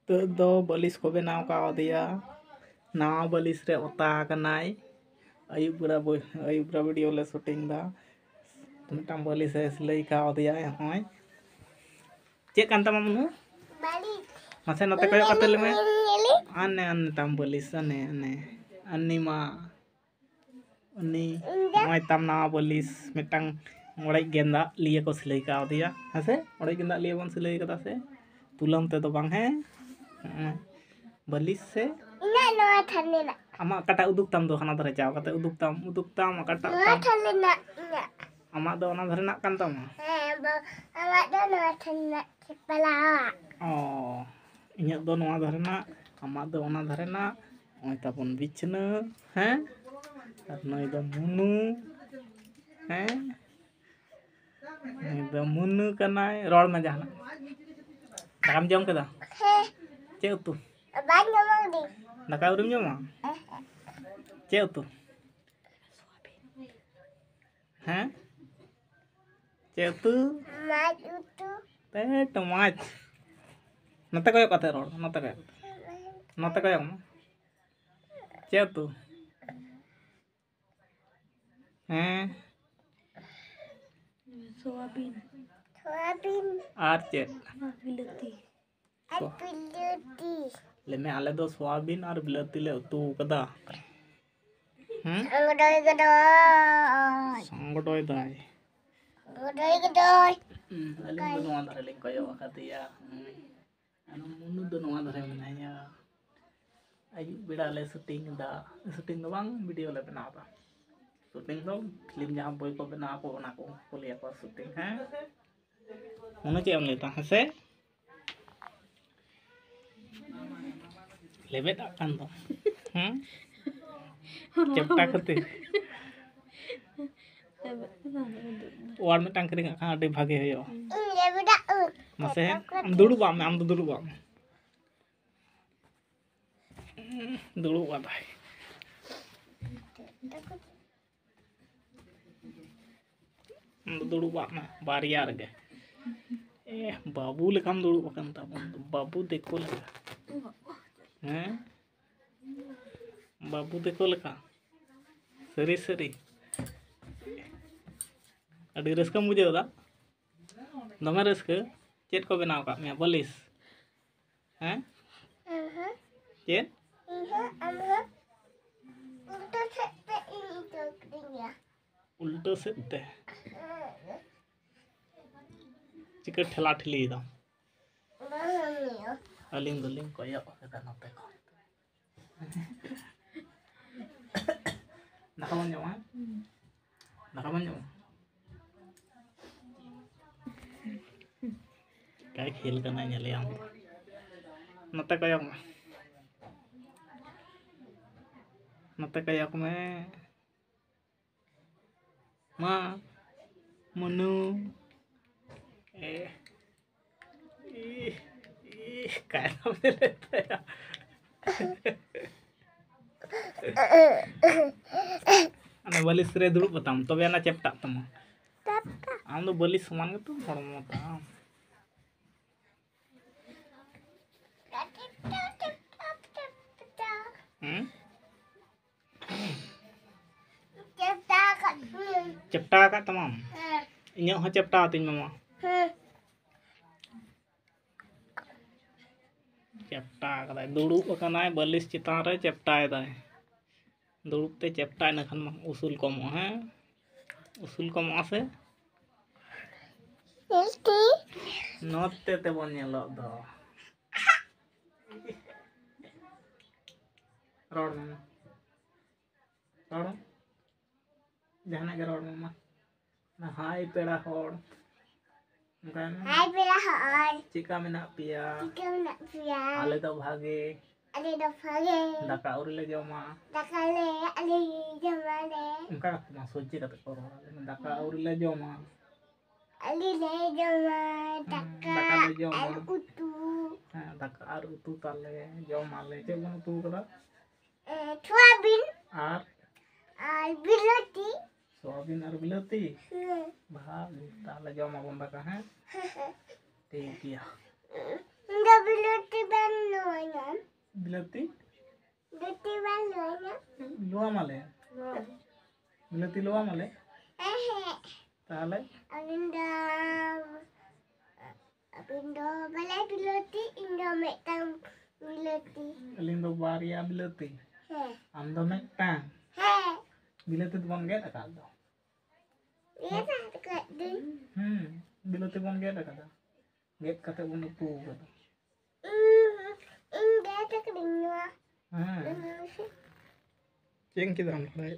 तो बलिस को बनाव कावदिया नवा बलिस रे ओता कनाय अयुब बड़ा वीडियो ले शूटिंग दा मिटम बलिस से सिलाई कावदिया होय चेक कान तमा मनु मासे नते कयो कते ले में आने आने तम बलिस आने आने अन्नी मा अन्नी होय तम नवा बलिस मिटंग मोड़े गेंदा लिए को सिलाई कावदिया हसे मोड़े गेंदा लिए बन सिलाई कदा से तुलम ते तो बांग है बलिस से आमा कटा उदुक तम दो खाना धरे जाओ कते उदुक तम कटा आमा दो ना धरे ना कान तम आमा दो ना धरे पला ओ इन्या दो नवा धरे ना आमा दो ना धरे ना ओय ताबन बिछना हैं और नय दो मुनु हैं नय दो मुनु कनाय रोड में जाना दाम जम कदा चे उतु दाका उरिम जमा चे उतु हैं चे उतु ते टमाच नते कयो कते रोड नते कयो चे उतु हैं सोयाबीन आर चे बिलती ले में आले दो सोयाबीन और बिलती ले उतु कदा संगडोय दाय अलिंग दो नवा धरे लिंग कयो कतिया अनु मुनु दो नवा धरे मनाया अयुब बेड़ा ले शूटिंग दा बांग वीडियो ले बनावा शूटिंग दो फिल्म जहां बोय को बना को ओना को बोलिया को शूटिंग है उन चे हम लेता हसे लेबेट आकान दो चपटा खते वार में टांग करेंगे कहां अडे भागे होयो मसे हम दुड़ुबा में हम दुड़ुबा भाई दुड़ुबा में बारिया रगे ए बाबू लेकाम दुड़ुबा कान ताबन बाबू देखो लगा हैं बाबू देखो लगा सरी सरी अड़ी रस्का मुझे दा दमे रस्का चेत को बनाव का मैं बलिस हैं चेत उल्टो से ते चिकट ठेला ठेली दा अलिंग दुलिंग कोया कदा नते को नकामन जमा काय खेल करना ñale am नते kayak में मां मनु काय नाम लेते हैं अने बलिस रे दुड़ुब बताम तबे ना चेपटा तम आम दो बलिस समान के तो हड़मो ताम चेपटा का तमाम इन्या हो चेपटा तिन मामा चेपटा कदाय दुड़ुब कनाय बलिस चितान रे चेपटाय दाय दुड़ुब ते चेपटाय नखन उसूल कमो हैं उसूल कमो से नते ते बन नेलो दो रोड जहां के रोड मामा ना हाय पेड़ा होड़ हाय पेड़ा होड़ चिका में ना पिया आले तो भागे दाका उरी ले जमा उनका मा सोची कते करो दाका उरी ले जमा दाका आर उतु ताले जमा ले चे बन तू कदा सोयाबीन और बिलती सोयाबीन और बिलती भाग ताले जमा बन दाका है ठीक है बिलती बनो बिलाती Dati balona. लोआ माले बिलाती लोआ माले ताहले Apindo balai piloti indo metang piloti. अलिंग दो बारिया बिलाती आम दो मिदटांग बिलाती दो बन गेट अकाल दो Dia tak dekat dia. बिलाती बन गेट अकादा गेट कते बन उतू कदा Dia tak dengar. चेंग किदाम लड़ाई